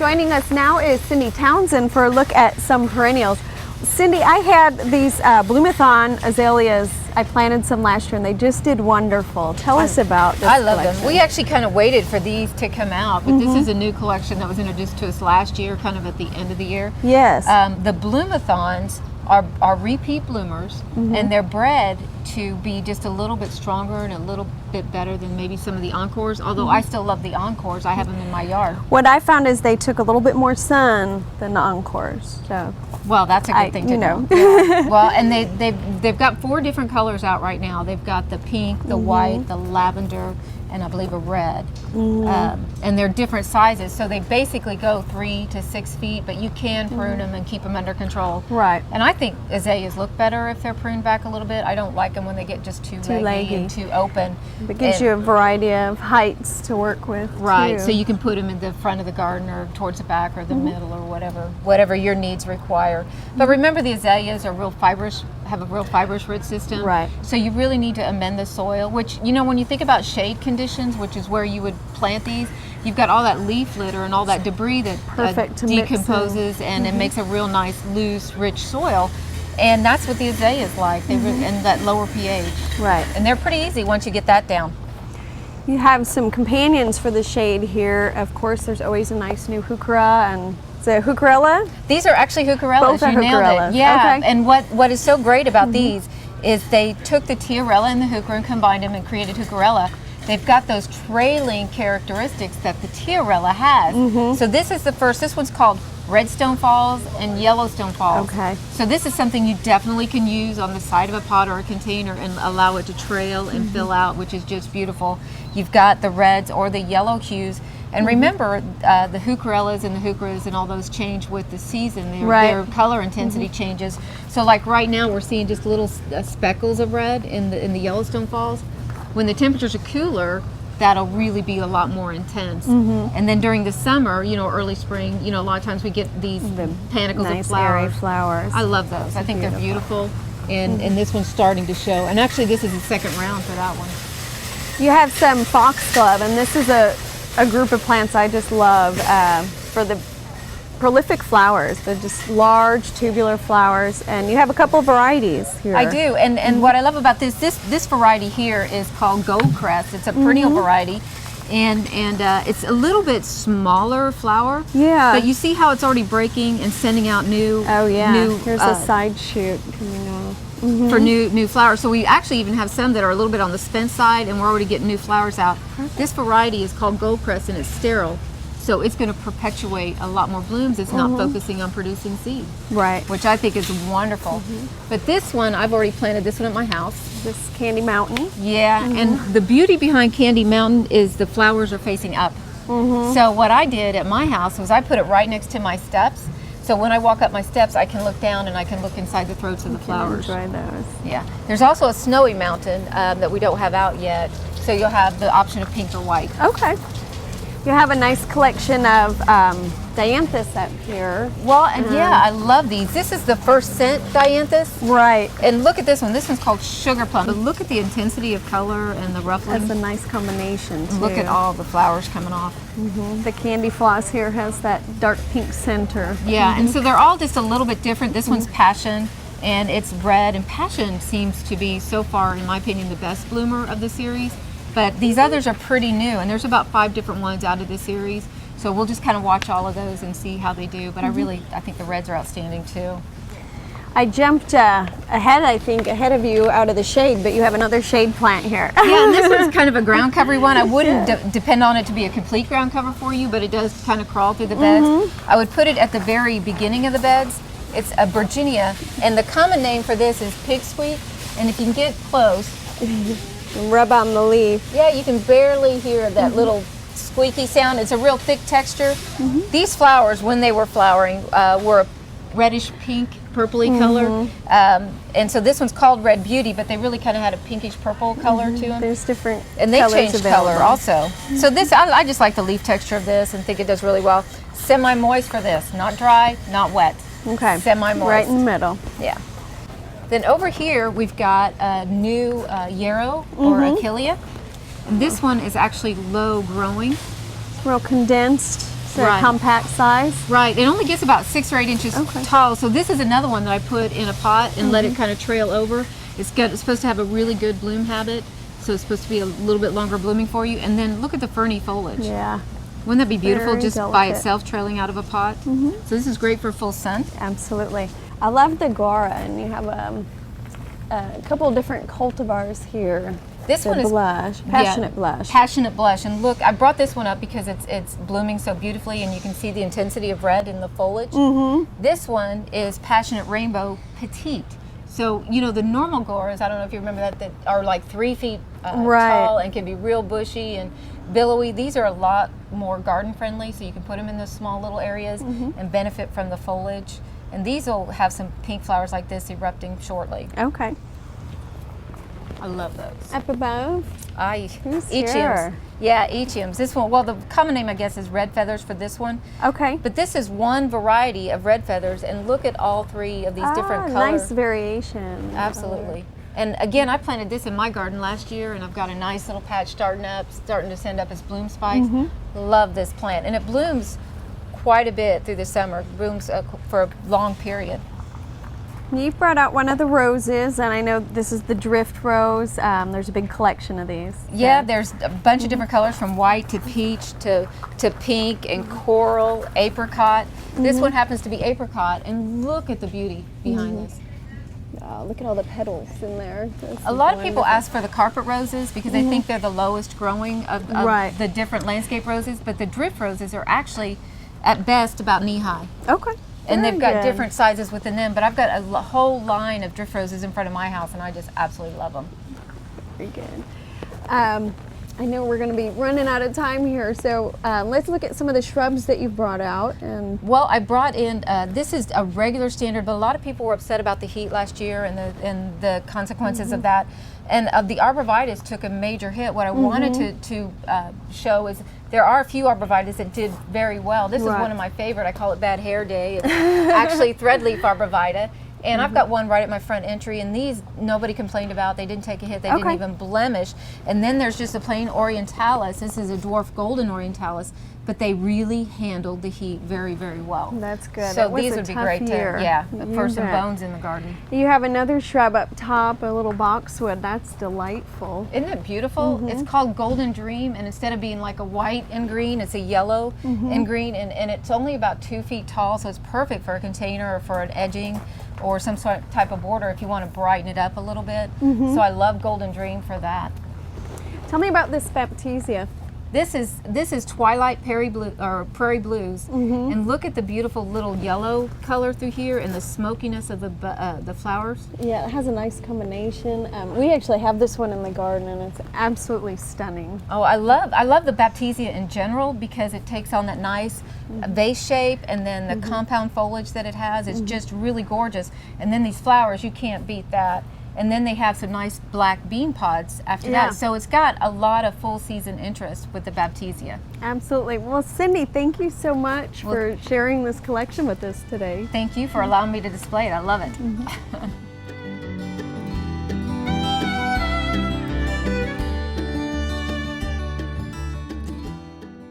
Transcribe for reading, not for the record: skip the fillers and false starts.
Joining us now is Cindy Townsend for a look at some perennials. Cindy, I had these Bloomathon azaleas. I planted some last year and they just did wonderful. Tell us about this I love collection. them. We actually kind of waited for these to come out, but this is a new collection that was introduced to us last year, kind of at the end of the year. Yes. The Bloomathons are repeat bloomers, and they're bred to be just a little bit stronger and a little bit better than maybe some of the Encores, although I still love the Encores. I have them in my yard. What I found is they took a little bit more sun than the Encores. So. Well, that's a good thing to know. Yeah. Well, and they've got 4 different colors out right now. They've got the pink, the white, the lavender, and I believe a red. And they're different sizes, so they basically go 3 to 6 feet, but you can prune them and keep them under control. Right. And I think azaleas look better if they're pruned back a little bit. I don't like them when they get just too leggy and too open. It gives you a variety of heights to work with. Right, too. so you can put them in the front of the garden or towards the back or the middle or whatever your needs require. But remember, the azaleas are real fibrous, have a real fibrous root system. Right. So you really need to amend the soil, which, you know, when you think about shade conditions, which is where you would plant these, you've got all that leaf litter and all that debris that decomposes and it makes a real nice, loose, rich soil. And that's what the azaleas like, and that lower pH. Right. And they're pretty easy once you get that down. You have some companions for the shade here. Of course, there's always a nice new Heucherella and the Heucherella? These are actually Heucherellas. Both are you nailed Heucherellas. it. Yeah. Okay. And what is so great about these is they took the Tiarella and the Heucher and combined them and created Heucherella. They've got those trailing characteristics that the Tiarella has. So this is the first. This one's called Redstone Falls and Yellowstone Falls. Okay. So this is something you definitely can use on the side of a pot or a container and allow it to trail and fill out, which is just beautiful. You've got the reds or the yellow hues. And remember, the Heucherellas and the Heucheras and all those change with the season. Their color intensity changes. So like right now, we're seeing just little speckles of red in the Yellowstone Falls. When the temperatures are cooler, that'll really be a lot more intense. And then during the summer, you know, early spring, you know, a lot of times we get these panicles nice of flowers. airy flowers. I love those. I think they're beautiful. And this one's starting to show. And actually, this is the second round for that one. You have some foxglove, and this is a group of plants I just love for the prolific flowers. They're just large tubular flowers, and you have a couple of varieties here. I do, and what I love about this variety here is called Goldcrest. It's a perennial variety, and it's a little bit smaller flower. Yeah. But you see how it's already breaking and sending out new. Oh yeah. New, here's a side shoot coming out. For new flowers. So we actually even have some that are a little bit on the spent side, and we're already getting new flowers out. This variety is called Goldcrest, and it's sterile. So it's going to perpetuate a lot more blooms. It's not focusing on producing seed. Right. Which I think is wonderful. But this one, I've already planted this one at my house. This Candy Mountain. Yeah, and the beauty behind Candy Mountain is the flowers are facing up. So what I did at my house was I put it right next to my steps. So when I walk up my steps, I can look down and I can look inside the throats of the flowers. Enjoy those. Yeah. There's also a snowy mountain that we don't have out yet. So you'll have the option of pink or white. Okay. You have a nice collection of Dianthus up here. Well, and yeah, I love these. This is the first scent Dianthus. Right. And look at this one. This one's called Sugar Plum. But look at the intensity of color and the ruffling. That's a nice combination too. Look at all the flowers coming off. The candy floss here has that dark pink center. Yeah, and so they're all just a little bit different. This one's Passion, and it's red. And Passion seems to be, so far, in my opinion, the best bloomer of the series. But these others are pretty new, and there's about 5 different ones out of this series. So we'll just kind of watch all of those and see how they do. But I think the reds are outstanding too. I jumped ahead of you out of the shade, but you have another shade plant here. Yeah, and this one's kind of a ground covery one. I wouldn't depend on it to be a complete ground cover for you, but it does kind of crawl through the beds. I would put it at the very beginning of the beds. It's a Virginia, and the common name for this is pig squeak. And if you can get close, rub on the leaf. Yeah, you can barely hear that little squeaky sound. It's a real thick texture. These flowers, when they were flowering, were a reddish pink, purpley color. And so this one's called Red Beauty, but they really kind of had a pinkish purple color to them. There's different and they colors changed available. color also. So this, I just like the leaf texture of this and think it does really well. Semi-moist for this, not dry, not wet. Okay. Semi-moist. Right in the middle. Yeah. Then over here we've got a new yarrow or Achillea. And this one is actually low growing. Real condensed It's a Right. compact size. Right, it only gets about 6 or 8 inches Okay. tall. So this is another one that I put in a pot and let it kind of trail over. It's supposed to have a really good bloom habit, so it's supposed to be a little bit longer blooming for you. And then look at the ferny foliage. Yeah, Wouldn't that be beautiful, Very just by delicate. itself trailing out of a pot? So this is great for full sun. absolutely. I love the Guara, and you have a couple of different cultivars here. This The one is blush, passionate blush. Passionate blush, and look, I brought this one up because it's blooming so beautifully, and you can see the intensity of red in the foliage. This one is passionate rainbow petite. So you know the normal Guaras, I don't know if you remember that are like 3 feet Right. tall and can be real bushy and billowy. These are a lot more garden friendly, so you can put them in those small little areas and benefit from the foliage. And these will have some pink flowers like this erupting shortly. Okay. I love those. Up above. Who's Echiums. here? Yeah, Echiums. This one, well, the common name I guess is red feathers for this one. Okay. But this is one variety of red feathers, and look at all 3 of these different colors. Nice variation. Absolutely. And again, I planted this in my garden last year, and I've got a nice little patch starting to send up its bloom spikes. Love this plant, and it blooms quite a bit through the summer. It blooms for a long period. You've brought out one of the roses, and I know this is the drift rose. There's a big collection of these. Yeah, there's a bunch of different colors from white to peach to pink and coral, apricot. This one happens to be apricot, and look at the beauty behind this. Oh, look at all the petals in there. A lot of people ask for the carpet roses because they think they're the lowest growing of Right. the different landscape roses, but the drift roses are actually at best about knee high. Okay. And Very they've got good. different sizes within them, but I've got a whole line of drift roses in front of my house, and I just absolutely love them. Very good. I know we're going to be running out of time here, so let's look at some of the shrubs that you've brought out. And Well, I brought in, this is a regular standard, but a lot of people were upset about the heat last year and the consequences of that. And the arborvitae took a major hit. What I wanted to show is there are a few arborvitaes that did very well. This is Right. one of my favorite. I call it Bad Hair Day. It's actually threadleaf arborvitae. And I've got one right at my front entry, and these nobody complained about. They didn't take a hit. They didn't Okay. even blemish. And then there's just a plain orientalis. This is a dwarf golden orientalis, but they really handled the heat very, very well. that's good. So It was these a would be tough great year. for some bet. bones in the garden. You have another shrub up top, a little boxwood. That's delightful. Isn't it beautiful? It's called Golden Dream, and instead of being like a white and green, it's a yellow and green, and it's only about 2 feet tall, so it's perfect for a container or for an edging or some sort of type of border if you want to brighten it up a little bit. So I love Golden Dream for that. Tell me about this Baptisia. This is Twilite Prairie Blues, and look at the beautiful little yellow color through here and the smokiness of the flowers. Yeah, it has a nice combination. We actually have this one in the garden, and it's absolutely stunning. Oh, I love the Baptisia in general because it takes on that nice vase shape, and then the compound foliage that it has is just really gorgeous. And then these flowers, you can't beat that. And then they have some nice black bean pods after Yeah. that. So it's got a lot of full season interest with the Baptisia. Absolutely. Well, Cindy, thank you so much for sharing this collection with us today. Thank you for allowing me to display it. I love it.